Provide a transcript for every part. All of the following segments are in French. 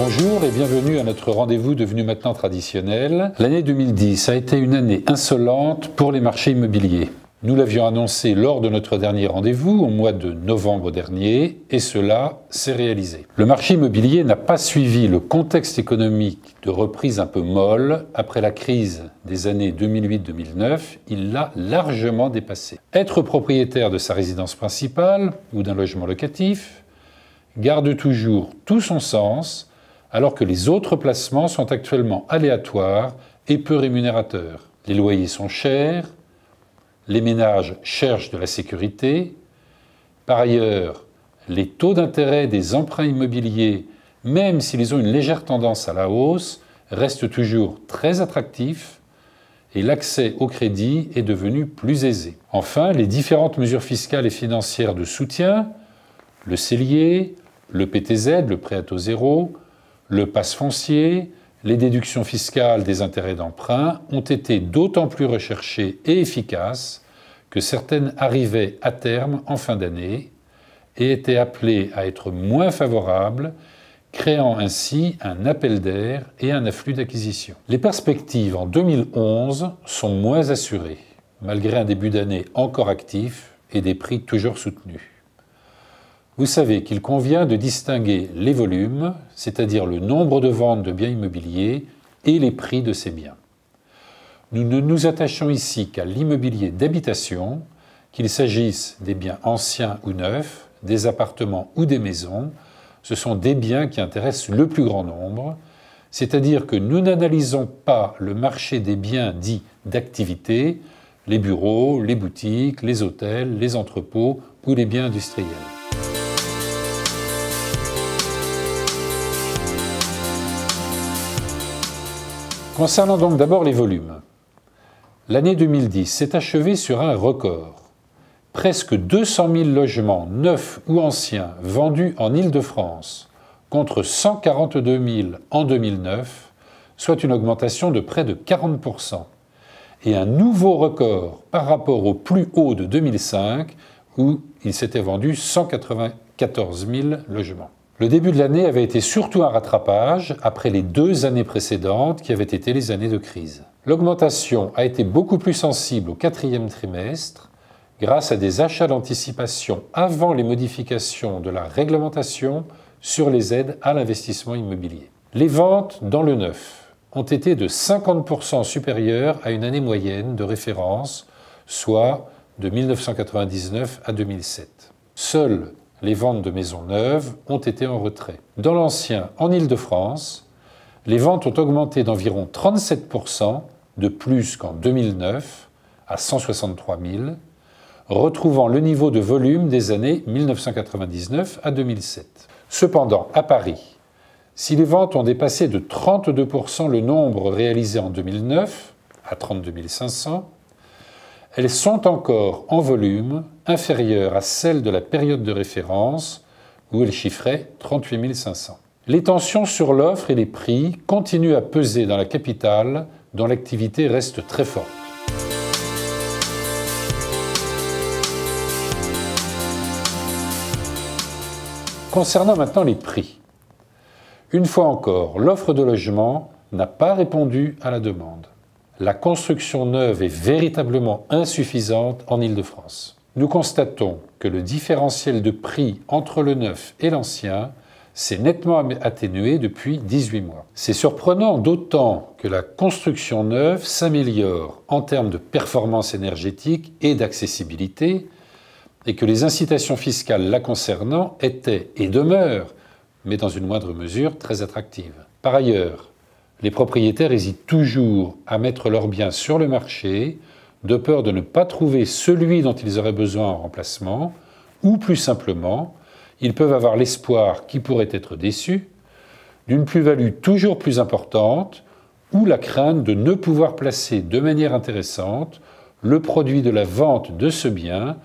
Bonjour et bienvenue à notre rendez-vous devenu maintenant traditionnel. L'année 2010 a été une année insolente pour les marchés immobiliers. Nous l'avions annoncé lors de notre dernier rendez-vous au mois de novembre dernier et cela s'est réalisé. Le marché immobilier n'a pas suivi le contexte économique de reprise un peu molle après la crise des années 2008-2009, il l'a largement dépassé. Être propriétaire de sa résidence principale ou d'un logement locatif garde toujours tout son sens alors que les autres placements sont actuellement aléatoires et peu rémunérateurs. Les loyers sont chers, les ménages cherchent de la sécurité. Par ailleurs, les taux d'intérêt des emprunts immobiliers, même s'ils ont une légère tendance à la hausse, restent toujours très attractifs et l'accès au crédit est devenu plus aisé. Enfin, les différentes mesures fiscales et financières de soutien, le CELIE, le PTZ, le prêt à taux zéro, le pass foncier, les déductions fiscales des intérêts d'emprunt ont été d'autant plus recherchées et efficaces que certaines arrivaient à terme en fin d'année et étaient appelées à être moins favorables, créant ainsi un appel d'air et un afflux d'acquisitions. Les perspectives en 2011 sont moins assurées, malgré un début d'année encore actif et des prix toujours soutenus. Vous savez qu'il convient de distinguer les volumes, c'est-à-dire le nombre de ventes de biens immobiliers, et les prix de ces biens. Nous ne nous attachons ici qu'à l'immobilier d'habitation, qu'il s'agisse des biens anciens ou neufs, des appartements ou des maisons. Ce sont des biens qui intéressent le plus grand nombre, c'est-à-dire que nous n'analysons pas le marché des biens dits d'activité, les bureaux, les boutiques, les hôtels, les entrepôts ou les biens industriels. Concernant donc d'abord les volumes, l'année 2010 s'est achevée sur un record. Presque 200 000 logements neufs ou anciens vendus en Île-de-France contre 142 000 en 2009, soit une augmentation de près de 40%, et un nouveau record par rapport au plus haut de 2005 où il s'était vendu 194 000 logements. Le début de l'année avait été surtout un rattrapage après les 2 années précédentes qui avaient été les années de crise. L'augmentation a été beaucoup plus sensible au 4e trimestre grâce à des achats d'anticipation avant les modifications de la réglementation sur les aides à l'investissement immobilier. Les ventes dans le neuf ont été de 50% supérieures à une année moyenne de référence, soit de 1999 à 2007. Seules les ventes de maisons neuves ont été en retrait. Dans l'ancien, en Île-de-France, les ventes ont augmenté d'environ 37% de plus qu'en 2009 à 163 000, retrouvant le niveau de volume des années 1999 à 2007. Cependant, à Paris, si les ventes ont dépassé de 32% le nombre réalisé en 2009, à 32 500, elles sont encore en volume inférieures à celles de la période de référence où elles chiffraient 38 500. Les tensions sur l'offre et les prix continuent à peser dans la capitale dont l'activité reste très forte. Concernant maintenant les prix, une fois encore, l'offre de logement n'a pas répondu à la demande. La construction neuve est véritablement insuffisante en Île-de-France. Nous constatons que le différentiel de prix entre le neuf et l'ancien s'est nettement atténué depuis 18 mois. C'est surprenant d'autant que la construction neuve s'améliore en termes de performance énergétique et d'accessibilité et que les incitations fiscales la concernant étaient et demeurent, mais dans une moindre mesure, très attractives. Par ailleurs, les propriétaires hésitent toujours à mettre leurs biens sur le marché de peur de ne pas trouver celui dont ils auraient besoin en remplacement, ou plus simplement, ils peuvent avoir l'espoir qu'ils pourraient être déçus d'une plus-value toujours plus importante ou la crainte de ne pouvoir placer de manière intéressante le produit de la vente de ce bien,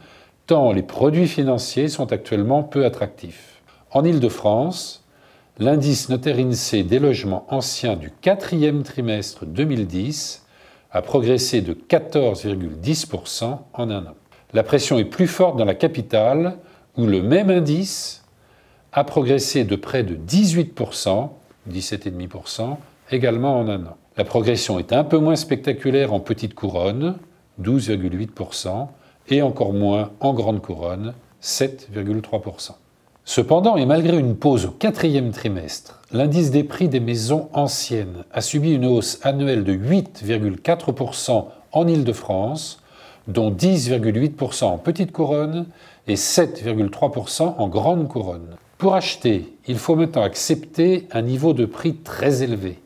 tant les produits financiers sont actuellement peu attractifs. En Île-de-France, l'indice notaire INSEE des logements anciens du 4e trimestre 2010 a progressé de 14,10% en un an. La pression est plus forte dans la capitale, où le même indice a progressé de près de 18%, 17,5%, également en un an. La progression est un peu moins spectaculaire en petite couronne, 12,8%, et encore moins en grande couronne, 7,3%. Cependant, et malgré une pause au quatrième trimestre, l'indice des prix des maisons anciennes a subi une hausse annuelle de 8,4% en Île-de-France, dont 10,8% en petite couronne et 7,3% en grande couronne. Pour acheter, il faut maintenant accepter un niveau de prix très élevé.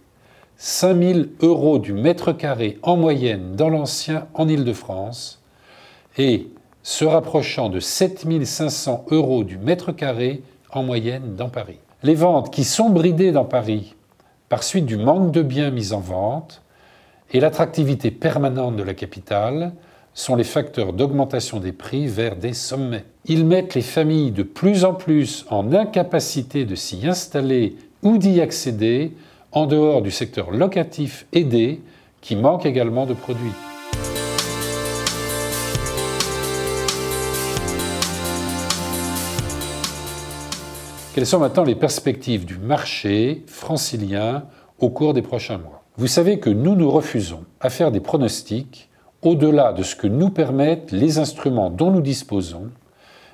5 000 € du mètre carré en moyenne dans l'ancien en Île-de-France et se rapprochant de 7 500 € du mètre carré en moyenne dans Paris. Les ventes qui sont bridées dans Paris par suite du manque de biens mis en vente et l'attractivité permanente de la capitale sont les facteurs d'augmentation des prix vers des sommets. Ils mettent les familles de plus en plus en incapacité de s'y installer ou d'y accéder en dehors du secteur locatif aidé qui manque également de produits. Quelles sont maintenant les perspectives du marché francilien au cours des prochains mois? Vous savez que nous refusons à faire des pronostics au-delà de ce que nous permettent les instruments dont nous disposons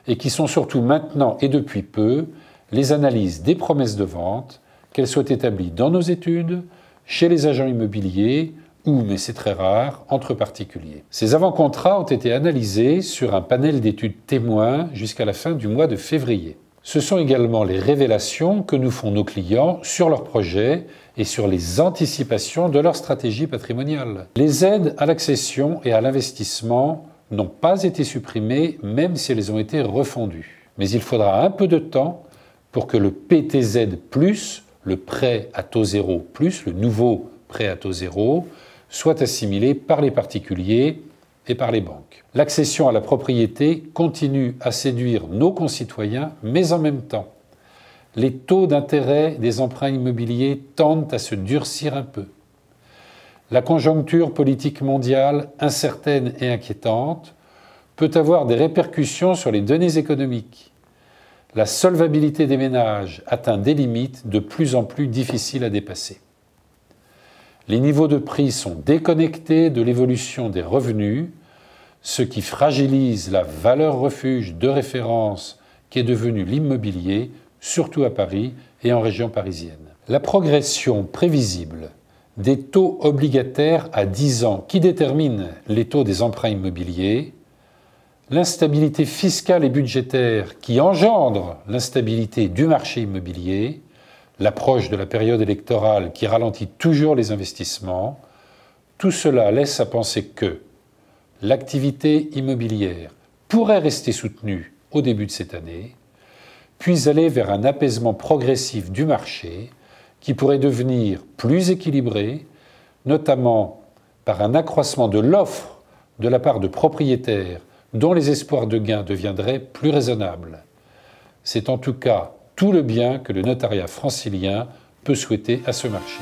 et qui sont surtout maintenant et depuis peu les analyses des promesses de vente, qu'elles soient établies dans nos études, chez les agents immobiliers ou, mais c'est très rare, entre particuliers. Ces avant-contrats ont été analysés sur un panel d'études témoins jusqu'à la fin du mois de février. Ce sont également les révélations que nous font nos clients sur leurs projets et sur les anticipations de leur stratégie patrimoniale. Les aides à l'accession et à l'investissement n'ont pas été supprimées, même si elles ont été refondues. Mais il faudra un peu de temps pour que le PTZ+, le prêt à taux zéro plus, le nouveau prêt à taux zéro, soit assimilé par les particuliers et par les banques. L'accession à la propriété continue à séduire nos concitoyens, mais en même temps, les taux d'intérêt des emprunts immobiliers tendent à se durcir un peu. La conjoncture politique mondiale, incertaine et inquiétante, peut avoir des répercussions sur les données économiques. La solvabilité des ménages atteint des limites de plus en plus difficiles à dépasser. Les niveaux de prix sont déconnectés de l'évolution des revenus, ce qui fragilise la valeur refuge de référence qui est devenue l'immobilier, surtout à Paris et en région parisienne. La progression prévisible des taux obligataires à 10 ans qui déterminent les taux des emprunts immobiliers, l'instabilité fiscale et budgétaire qui engendre l'instabilité du marché immobilier, l'approche de la période électorale qui ralentit toujours les investissements, tout cela laisse à penser que l'activité immobilière pourrait rester soutenue au début de cette année, puis aller vers un apaisement progressif du marché qui pourrait devenir plus équilibré, notamment par un accroissement de l'offre de la part de propriétaires dont les espoirs de gains deviendraient plus raisonnables. C'est en tout cas tout le bien que le notariat francilien peut souhaiter à ce marché.